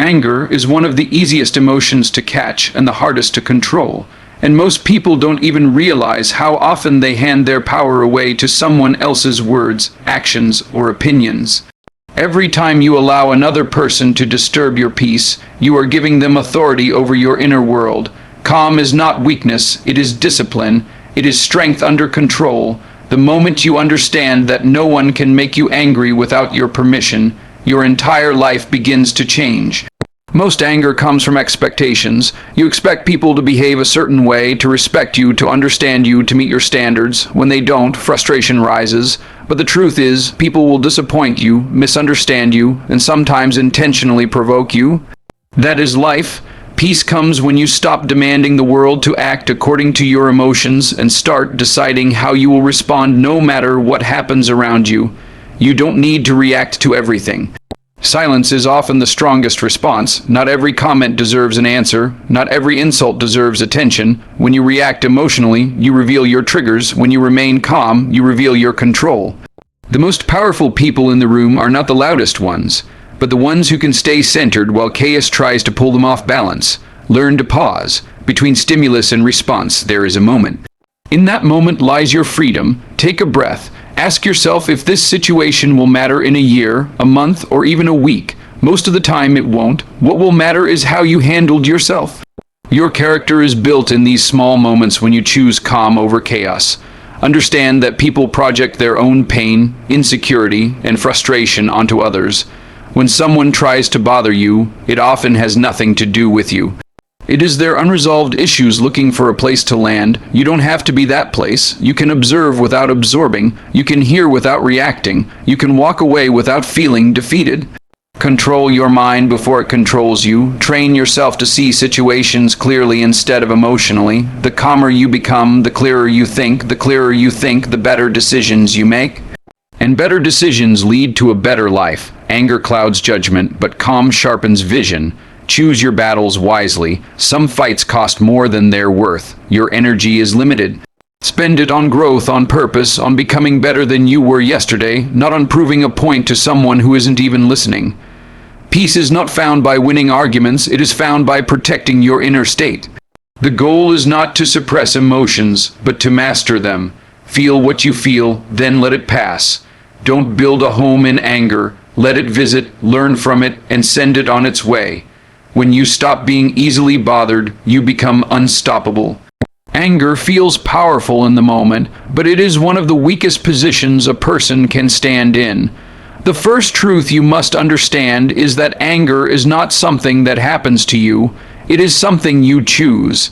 Anger is one of the easiest emotions to catch and the hardest to control, and most people don't even realize how often they hand their power away to someone else's words, actions, or opinions. Every time you allow another person to disturb your peace, you are giving them authority over your inner world. Calm is not weakness, it is discipline, it is strength under control. The moment you understand that no one can make you angry without your permission, your entire life begins to change. Most anger comes from expectations. You expect people to behave a certain way, to respect you, to understand you, to meet your standards. When they don't, frustration rises. But the truth is, people will disappoint you, misunderstand you, and sometimes intentionally provoke you. That is life. Peace comes when you stop demanding the world to act according to your emotions and start deciding how you will respond no matter what happens around you. You don't need to react to everything. Silence is often the strongest response. Not every comment deserves an answer. Not every insult deserves attention. When you react emotionally, you reveal your triggers. When you remain calm, you reveal your control. The most powerful people in the room are not the loudest ones, but the ones who can stay centered while chaos tries to pull them off balance. Learn to pause. Between stimulus and response, there is a moment. In that moment lies your freedom. Take a breath. Ask yourself if this situation will matter in a year, a month, or even a week. Most of the time it won't. What will matter is how you handled yourself. Your character is built in these small moments when you choose calm over chaos. Understand that people project their own pain, insecurity, and frustration onto others. When someone tries to bother you, it often has nothing to do with you. It is their unresolved issues looking for a place to land. You don't have to be that place. You can observe without absorbing. You can hear without reacting. You can walk away without feeling defeated. Control your mind before it controls you. Train yourself to see situations clearly instead of emotionally. The calmer you become, the clearer you think. The clearer you think, the better decisions you make. And better decisions lead to a better life. Anger clouds judgment, but calm sharpens vision. Choose your battles wisely. Some fights cost more than they're worth. Your energy is limited. Spend it on growth, on purpose, on becoming better than you were yesterday, not on proving a point to someone who isn't even listening. Peace is not found by winning arguments, it is found by protecting your inner state. The goal is not to suppress emotions, but to master them. Feel what you feel, then let it pass. Don't build a home in anger. Let it visit, learn from it, and send it on its way. When you stop being easily bothered, you become unstoppable. Anger feels powerful in the moment, but it is one of the weakest positions a person can stand in. The first truth you must understand is that anger is not something that happens to you, it is something you choose.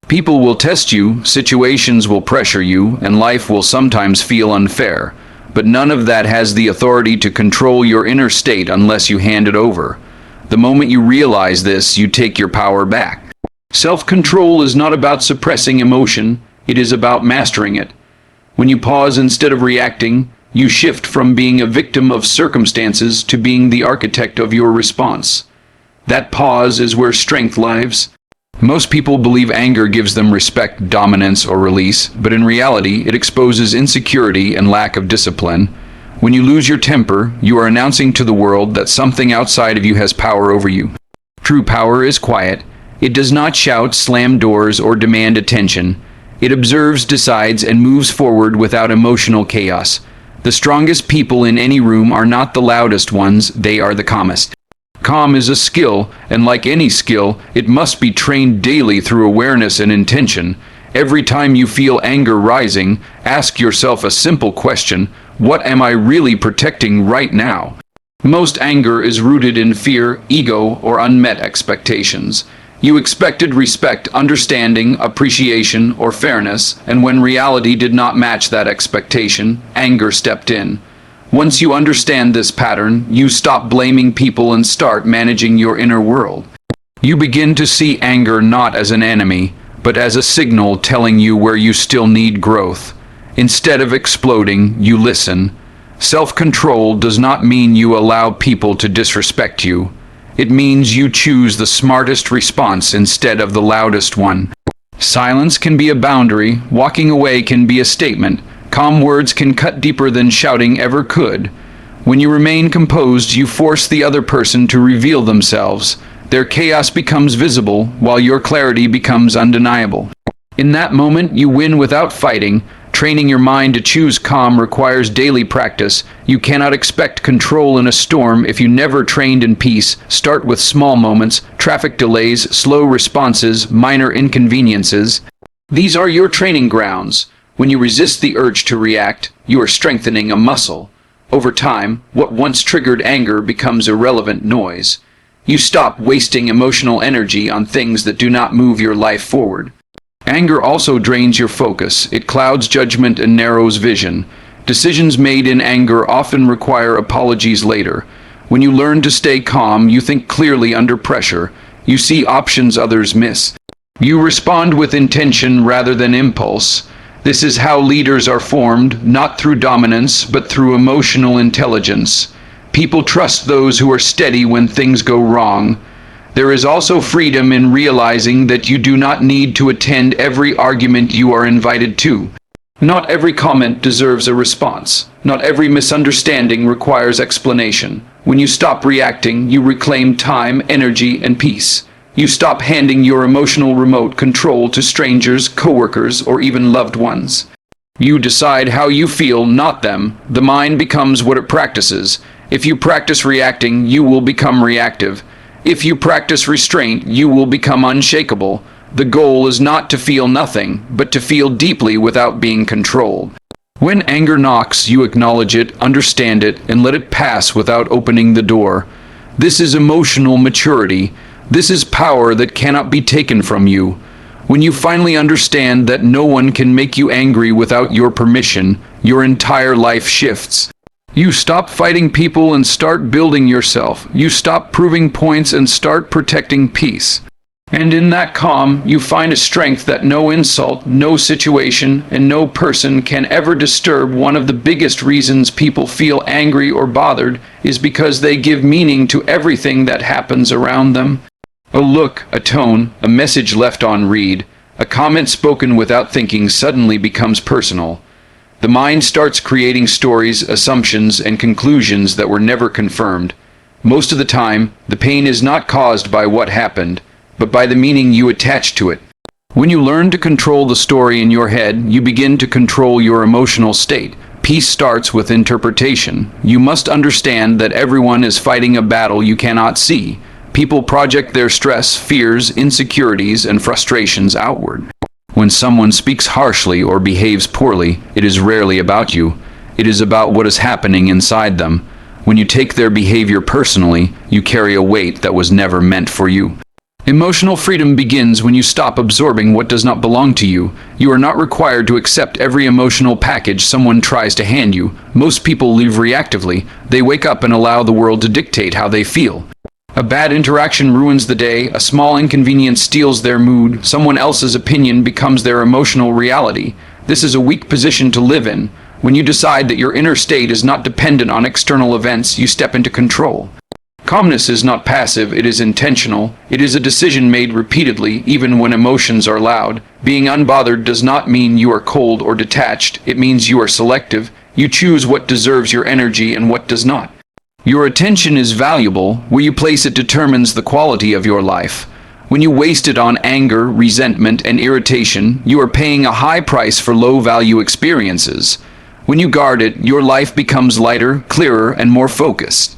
People will test you, situations will pressure you, and life will sometimes feel unfair. But none of that has the authority to control your inner state unless you hand it over. The moment you realize this, you take your power back. Self-control is not about suppressing emotion, it is about mastering it. When you pause instead of reacting, you shift from being a victim of circumstances to being the architect of your response. That pause is where strength lies. Most people believe anger gives them respect, dominance, or release, but in reality, it exposes insecurity and lack of discipline. When you lose your temper, you are announcing to the world that something outside of you has power over you. True power is quiet. It does not shout, slam doors, or demand attention. It observes, decides, and moves forward without emotional chaos. The strongest people in any room are not the loudest ones, they are the calmest. Calm is a skill, and like any skill, it must be trained daily through awareness and intention. Every time you feel anger rising, ask yourself a simple question: what am I really protecting right now? Most anger is rooted in fear, ego, or unmet expectations. You expected respect, understanding, appreciation, or fairness, and when reality did not match that expectation, anger stepped in. Once you understand this pattern, you stop blaming people and start managing your inner world. You begin to see anger not as an enemy, but as a signal telling you where you still need growth. Instead of exploding, you listen. Self-control does not mean you allow people to disrespect you. It means you choose the smartest response instead of the loudest one. Silence can be a boundary, walking away can be a statement. Calm words can cut deeper than shouting ever could. When you remain composed, you force the other person to reveal themselves. Their chaos becomes visible, while your clarity becomes undeniable. In that moment, you win without fighting. Training your mind to choose calm requires daily practice. You cannot expect control in a storm if you never trained in peace. Start with small moments, traffic delays, slow responses, minor inconveniences. These are your training grounds. When you resist the urge to react, you are strengthening a muscle. Over time, what once triggered anger becomes irrelevant noise. You stop wasting emotional energy on things that do not move your life forward. Anger also drains your focus. It clouds judgment and narrows vision. Decisions made in anger often require apologies later. When you learn to stay calm, you think clearly under pressure. You see options others miss. You respond with intention rather than impulse. This is how leaders are formed, not through dominance, but through emotional intelligence. People trust those who are steady when things go wrong. There is also freedom in realizing that you do not need to attend every argument you are invited to. Not every comment deserves a response. Not every misunderstanding requires explanation. When you stop reacting, you reclaim time, energy, and peace. You stop handing your emotional remote control to strangers, coworkers, or even loved ones. You decide how you feel, not them. The mind becomes what it practices. If you practice reacting, you will become reactive. If you practice restraint, you will become unshakable. The goal is not to feel nothing, but to feel deeply without being controlled. When anger knocks, you acknowledge it, understand it, and let it pass without opening the door. This is emotional maturity. This is power that cannot be taken from you. When you finally understand that no one can make you angry without your permission, your entire life shifts. You stop fighting people and start building yourself. You stop proving points and start protecting peace. And in that calm, you find a strength that no insult, no situation, and no person can ever disturb. One of the biggest reasons people feel angry or bothered is because they give meaning to everything that happens around them. A look, a tone, a message left on read, a comment spoken without thinking suddenly becomes personal. The mind starts creating stories, assumptions, and conclusions that were never confirmed. Most of the time, the pain is not caused by what happened, but by the meaning you attach to it. When you learn to control the story in your head, you begin to control your emotional state. Peace starts with interpretation. You must understand that everyone is fighting a battle you cannot see. People project their stress, fears, insecurities, and frustrations outward. When someone speaks harshly or behaves poorly, it is rarely about you. It is about what is happening inside them. When you take their behavior personally, you carry a weight that was never meant for you. Emotional freedom begins when you stop absorbing what does not belong to you. You are not required to accept every emotional package someone tries to hand you. Most people live reactively. They wake up and allow the world to dictate how they feel. A bad interaction ruins the day, a small inconvenience steals their mood, someone else's opinion becomes their emotional reality. This is a weak position to live in. When you decide that your inner state is not dependent on external events, you step into control. Calmness is not passive, it is intentional. It is a decision made repeatedly, even when emotions are loud. Being unbothered does not mean you are cold or detached, it means you are selective. You choose what deserves your energy and what does not. Your attention is valuable. Where you place it determines the quality of your life. When you waste it on anger, resentment, and irritation, you are paying a high price for low-value experiences. When you guard it, your life becomes lighter, clearer, and more focused.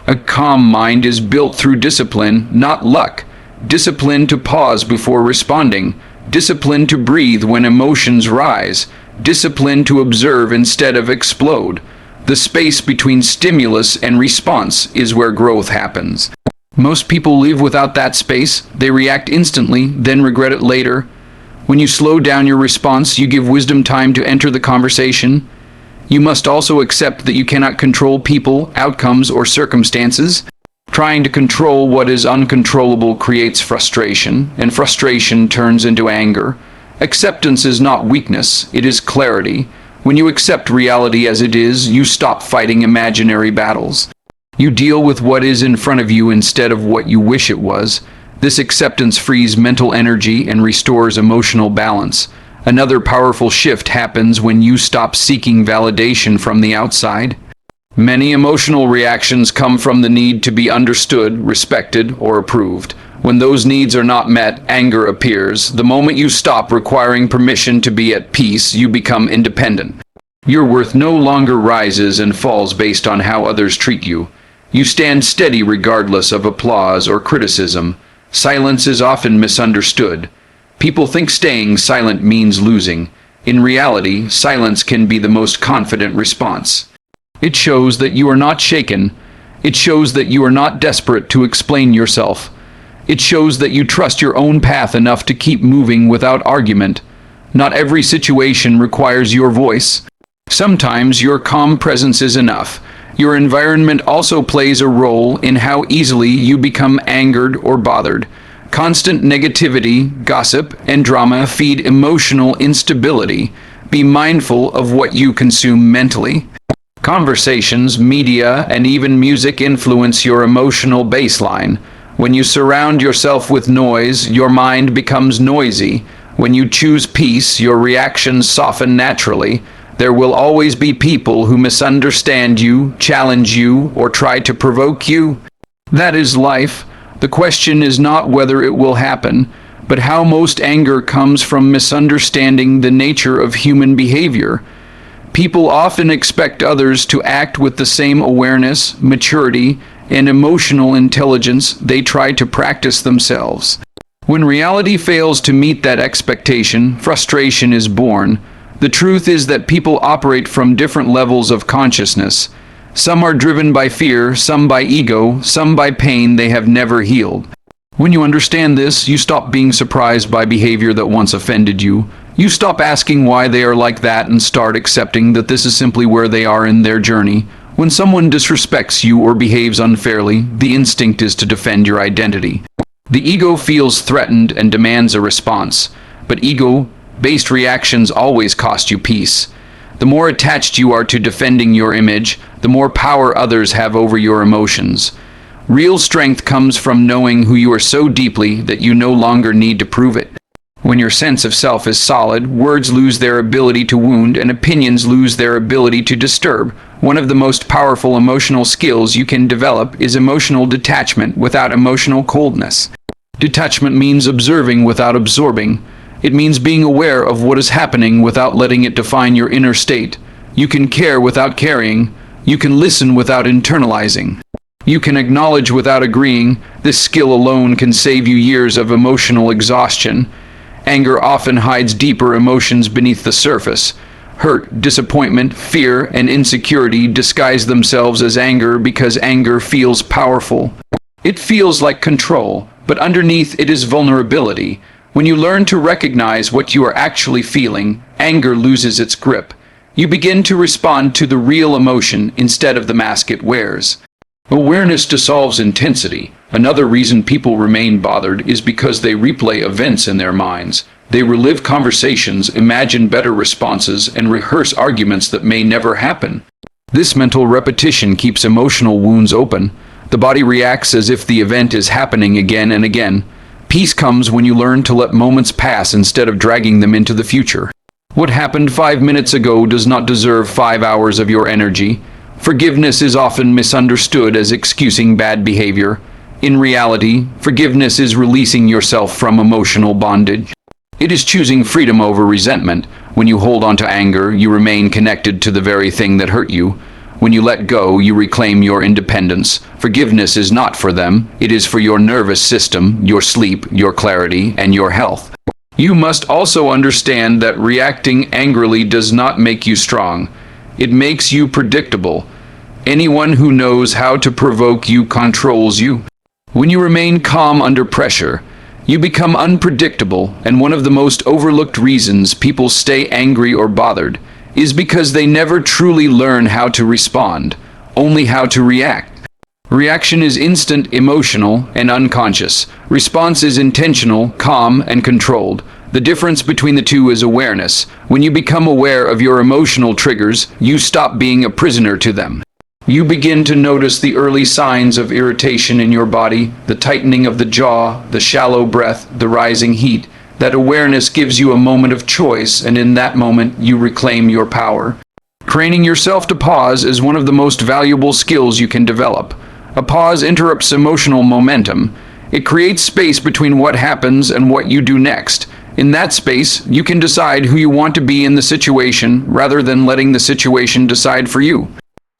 A calm mind is built through discipline, not luck. Discipline to pause before responding. Discipline to breathe when emotions rise. Discipline to observe instead of explode. The space between stimulus and response is where growth happens. Most people live without that space. They react instantly, then regret it later. When you slow down your response, you give wisdom time to enter the conversation. You must also accept that you cannot control people, outcomes, or circumstances. Trying to control what is uncontrollable creates frustration, and frustration turns into anger. Acceptance is not weakness, it is clarity. When you accept reality as it is, you stop fighting imaginary battles. You deal with what is in front of you instead of what you wish it was. This acceptance frees mental energy and restores emotional balance. Another powerful shift happens when you stop seeking validation from the outside. Many emotional reactions come from the need to be understood, respected, or approved. When those needs are not met, anger appears. The moment you stop requiring permission to be at peace, you become independent. Your worth no longer rises and falls based on how others treat you. You stand steady regardless of applause or criticism. Silence is often misunderstood. People think staying silent means losing. In reality, silence can be the most confident response. It shows that you are not shaken. It shows that you are not desperate to explain yourself. It shows that you trust your own path enough to keep moving without argument. Not every situation requires your voice. Sometimes your calm presence is enough. Your environment also plays a role in how easily you become angered or bothered. Constant negativity, gossip, and drama feed emotional instability. Be mindful of what you consume mentally. Conversations, media, and even music influence your emotional baseline. When you surround yourself with noise, your mind becomes noisy. When you choose peace, your reactions soften naturally. There will always be people who misunderstand you, challenge you, or try to provoke you. That is life. The question is not whether it will happen, but how most anger comes from misunderstanding the nature of human behavior. People often expect others to act with the same awareness, maturity, and emotional intelligence they try to practice themselves. When reality fails to meet that expectation, frustration is born. The truth is that people operate from different levels of consciousness. Some are driven by fear, some by ego, some by pain they have never healed. When you understand this, you stop being surprised by behavior that once offended you. You stop asking why they are like that and start accepting that this is simply where they are in their journey. When someone disrespects you or behaves unfairly, the instinct is to defend your identity. The ego feels threatened and demands a response, but ego-based reactions always cost you peace. The more attached you are to defending your image, the more power others have over your emotions. Real strength comes from knowing who you are so deeply that you no longer need to prove it. When your sense of self is solid, words lose their ability to wound and opinions lose their ability to disturb. One of the most powerful emotional skills you can develop is emotional detachment without emotional coldness. Detachment means observing without absorbing. It means being aware of what is happening without letting it define your inner state. You can care without carrying. You can listen without internalizing. You can acknowledge without agreeing. This skill alone can save you years of emotional exhaustion. Anger often hides deeper emotions beneath the surface. Hurt, disappointment, fear, and insecurity disguise themselves as anger because anger feels powerful. It feels like control, but underneath it is vulnerability. When you learn to recognize what you are actually feeling, anger loses its grip. You begin to respond to the real emotion instead of the mask it wears. Awareness dissolves intensity. Another reason people remain bothered is because they replay events in their minds. They relive conversations, imagine better responses, and rehearse arguments that may never happen. This mental repetition keeps emotional wounds open. The body reacts as if the event is happening again and again. Peace comes when you learn to let moments pass instead of dragging them into the future. What happened 5 minutes ago does not deserve 5 hours of your energy. Forgiveness is often misunderstood as excusing bad behavior. In reality, forgiveness is releasing yourself from emotional bondage. It is choosing freedom over resentment. When you hold on to anger, you remain connected to the very thing that hurt you. When you let go, you reclaim your independence. Forgiveness is not for them. It is for your nervous system, your sleep, your clarity, and your health. You must also understand that reacting angrily does not make you strong. It makes you predictable. Anyone who knows how to provoke you controls you. When you remain calm under pressure, you become unpredictable, and one of the most overlooked reasons people stay angry or bothered is because they never truly learn how to respond, only how to react. Reaction is instant, emotional, and unconscious. Response is intentional, calm, and controlled. The difference between the two is awareness. When you become aware of your emotional triggers, you stop being a prisoner to them. You begin to notice the early signs of irritation in your body, the tightening of the jaw, the shallow breath, the rising heat. That awareness gives you a moment of choice, and in that moment, you reclaim your power. Training yourself to pause is one of the most valuable skills you can develop. A pause interrupts emotional momentum. It creates space between what happens and what you do next. In that space, you can decide who you want to be in the situation rather than letting the situation decide for you.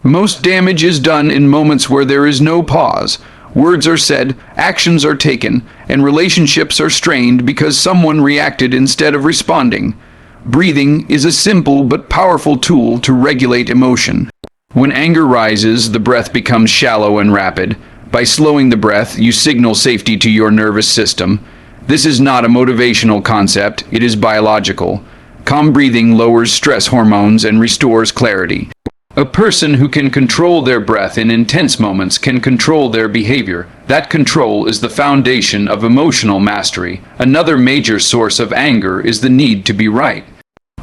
Most damage is done in moments where there is no pause. Words are said, actions are taken, and relationships are strained because someone reacted instead of responding. Breathing is a simple but powerful tool to regulate emotion. When anger rises, the breath becomes shallow and rapid. By slowing the breath, you signal safety to your nervous system. This is not a motivational concept, it is biological. Calm breathing lowers stress hormones and restores clarity. A person who can control their breath in intense moments can control their behavior. That control is the foundation of emotional mastery. Another major source of anger is the need to be right.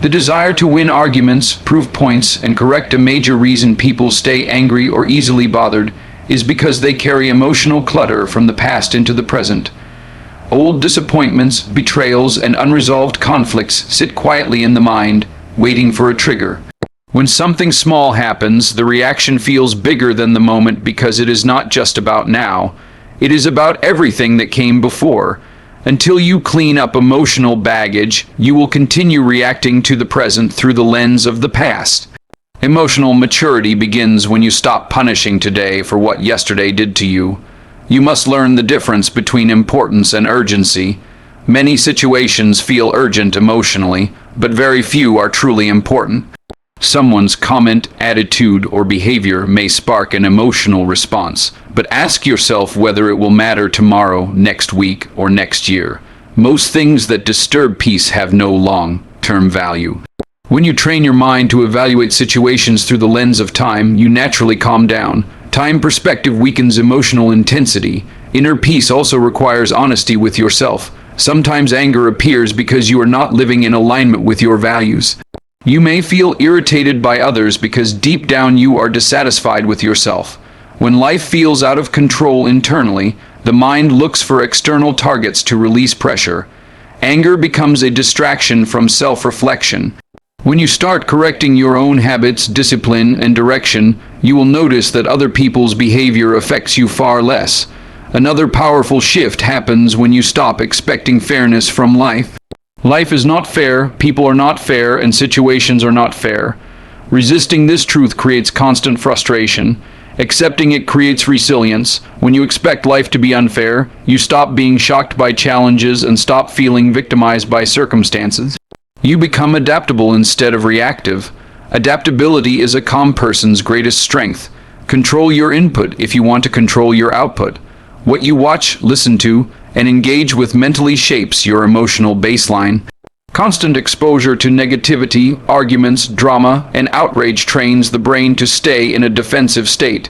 The desire to win arguments, prove points, and correct a major reason people stay angry or easily bothered is because they carry emotional clutter from the past into the present. Old disappointments, betrayals, and unresolved conflicts sit quietly in the mind, waiting for a trigger. When something small happens, the reaction feels bigger than the moment because it is not just about now. It is about everything that came before. Until you clean up emotional baggage, you will continue reacting to the present through the lens of the past. Emotional maturity begins when you stop punishing today for what yesterday did to you. You must learn the difference between importance and urgency. Many situations feel urgent emotionally, but very few are truly important. Someone's comment, attitude, or behavior may spark an emotional response, but ask yourself whether it will matter tomorrow, next week, or next year. Most things that disturb peace have no long-term value. When you train your mind to evaluate situations through the lens of time, you naturally calm down. Time perspective weakens emotional intensity. Inner peace also requires honesty with yourself. Sometimes anger appears because you are not living in alignment with your values. You may feel irritated by others because deep down you are dissatisfied with yourself. When life feels out of control internally, the mind looks for external targets to release pressure. Anger becomes a distraction from self-reflection. When you start correcting your own habits, discipline, and direction, you will notice that other people's behavior affects you far less. Another powerful shift happens when you stop expecting fairness from life. Life is not fair, people are not fair, and situations are not fair. Resisting this truth creates constant frustration. Accepting it creates resilience. When you expect life to be unfair, you stop being shocked by challenges and stop feeling victimized by circumstances. You become adaptable instead of reactive. Adaptability is a calm person's greatest strength. Control your input if you want to control your output. What you watch, listen to, and engage with mentally shapes your emotional baseline. Constant exposure to negativity, arguments, drama, and outrage trains the brain to stay in a defensive state.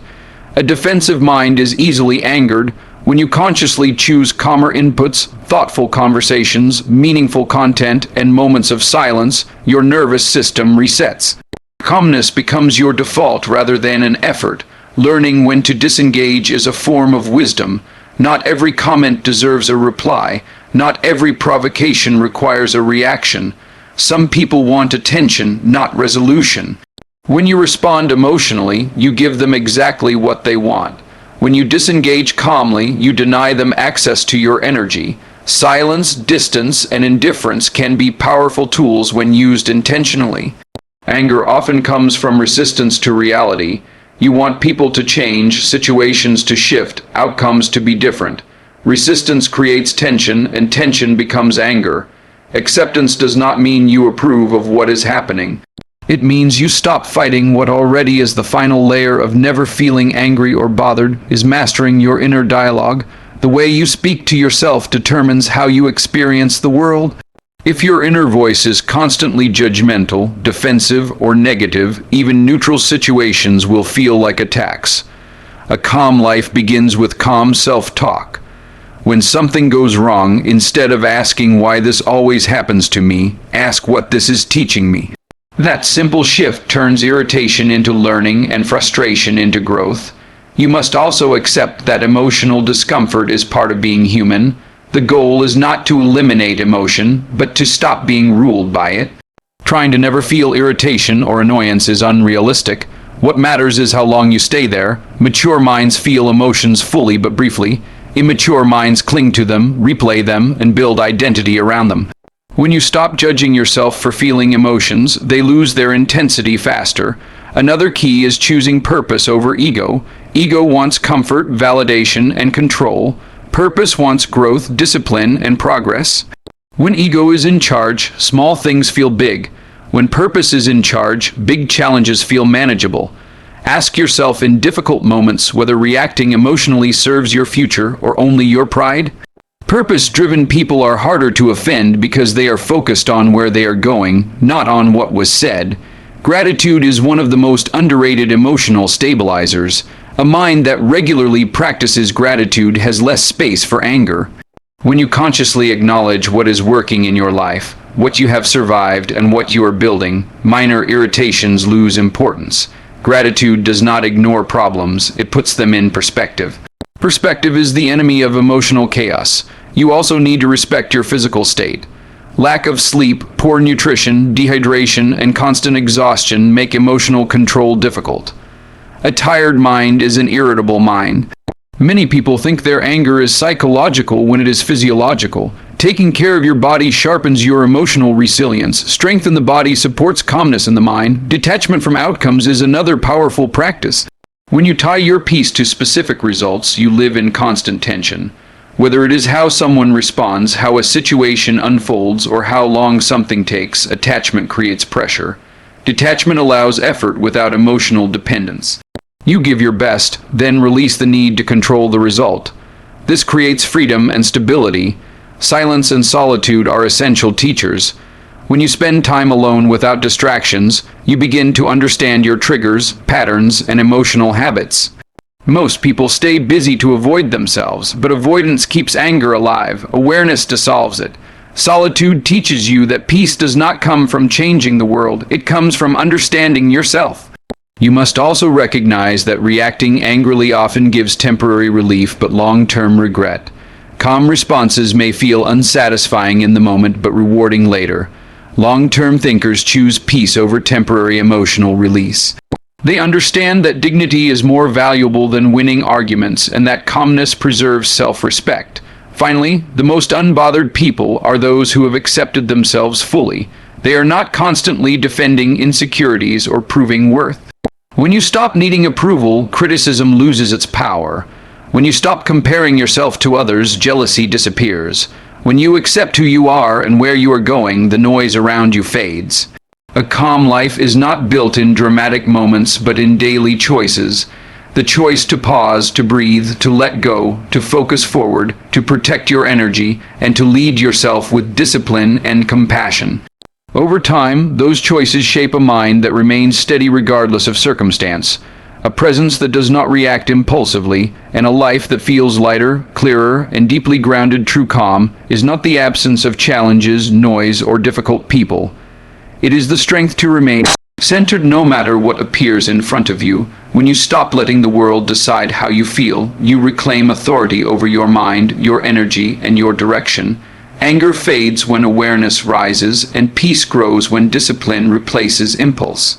A defensive mind is easily angered. When you consciously choose calmer inputs, thoughtful conversations, meaningful content, and moments of silence, your nervous system resets. Calmness becomes your default rather than an effort. Learning when to disengage is a form of wisdom. Not every comment deserves a reply. Not every provocation requires a reaction. Some people want attention, not resolution. When you respond emotionally, you give them exactly what they want. When you disengage calmly, you deny them access to your energy. Silence, distance, and indifference can be powerful tools when used intentionally. Anger often comes from resistance to reality. You want people to change, situations to shift, outcomes to be different. Resistance creates tension, and tension becomes anger. Acceptance does not mean you approve of what is happening. It means you stop fighting what already is. The final layer of never feeling angry or bothered is mastering your inner dialogue. The way you speak to yourself determines how you experience the world. If your inner voice is constantly judgmental, defensive, or negative, even neutral situations will feel like attacks. A calm life begins with calm self-talk. When something goes wrong, instead of asking why this always happens to me, ask what this is teaching me. That simple shift turns irritation into learning and frustration into growth. You must also accept that emotional discomfort is part of being human. The goal is not to eliminate emotion, but to stop being ruled by it. Trying to never feel irritation or annoyance is unrealistic. What matters is how long you stay there. Mature minds feel emotions fully but briefly. Immature minds cling to them, replay them, and build identity around them. When you stop judging yourself for feeling emotions, they lose their intensity faster. Another key is choosing purpose over ego. Ego wants comfort, validation, and control. Purpose wants growth, discipline, and progress. When ego is in charge, small things feel big. When purpose is in charge, big challenges feel manageable. Ask yourself in difficult moments whether reacting emotionally serves your future or only your pride. Purpose-driven people are harder to offend because they are focused on where they are going, not on what was said. Gratitude is one of the most underrated emotional stabilizers. A mind that regularly practices gratitude has less space for anger. When you consciously acknowledge what is working in your life, what you have survived, and what you are building, minor irritations lose importance. Gratitude does not ignore problems, it puts them in perspective. Perspective is the enemy of emotional chaos. You also need to respect your physical state. Lack of sleep, poor nutrition, dehydration, and constant exhaustion make emotional control difficult. A tired mind is an irritable mind. Many people think their anger is psychological when it is physiological. Taking care of your body sharpens your emotional resilience. Strength in the body supports calmness in the mind. Detachment from outcomes is another powerful practice. When you tie your peace to specific results, you live in constant tension. Whether it is how someone responds, how a situation unfolds, or how long something takes, attachment creates pressure. Detachment allows effort without emotional dependence. You give your best, then release the need to control the result. This creates freedom and stability. Silence and solitude are essential teachers. When you spend time alone without distractions, you begin to understand your triggers, patterns, and emotional habits. Most people stay busy to avoid themselves, but avoidance keeps anger alive. Awareness dissolves it. Solitude teaches you that peace does not come from changing the world, it comes from understanding yourself. You must also recognize that reacting angrily often gives temporary relief but long-term regret. Calm responses may feel unsatisfying in the moment but rewarding later. Long-term thinkers choose peace over temporary emotional release. They understand that dignity is more valuable than winning arguments and that calmness preserves self-respect. Finally, the most unbothered people are those who have accepted themselves fully. They are not constantly defending insecurities or proving worth. When you stop needing approval, criticism loses its power. When you stop comparing yourself to others, jealousy disappears. When you accept who you are and where you are going, the noise around you fades. A calm life is not built in dramatic moments, but in daily choices. The choice to pause, to breathe, to let go, to focus forward, to protect your energy, and to lead yourself with discipline and compassion. Over time, those choices shape a mind that remains steady regardless of circumstance, a presence that does not react impulsively, and a life that feels lighter, clearer, and deeply grounded. True calm is not the absence of challenges, noise, or difficult people. It is the strength to remain centered no matter what appears in front of you. When you stop letting the world decide how you feel, you reclaim authority over your mind, your energy, and your direction. Anger fades when awareness rises, and peace grows when discipline replaces impulse.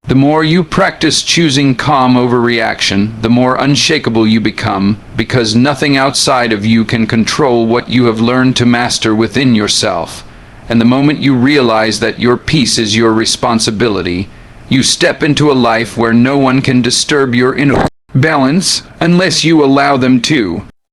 The more you practice choosing calm over reaction, the more unshakable you become, because nothing outside of you can control what you have learned to master within yourself. And the moment you realize that your peace is your responsibility, you step into a life where no one can disturb your inner balance unless you allow them to.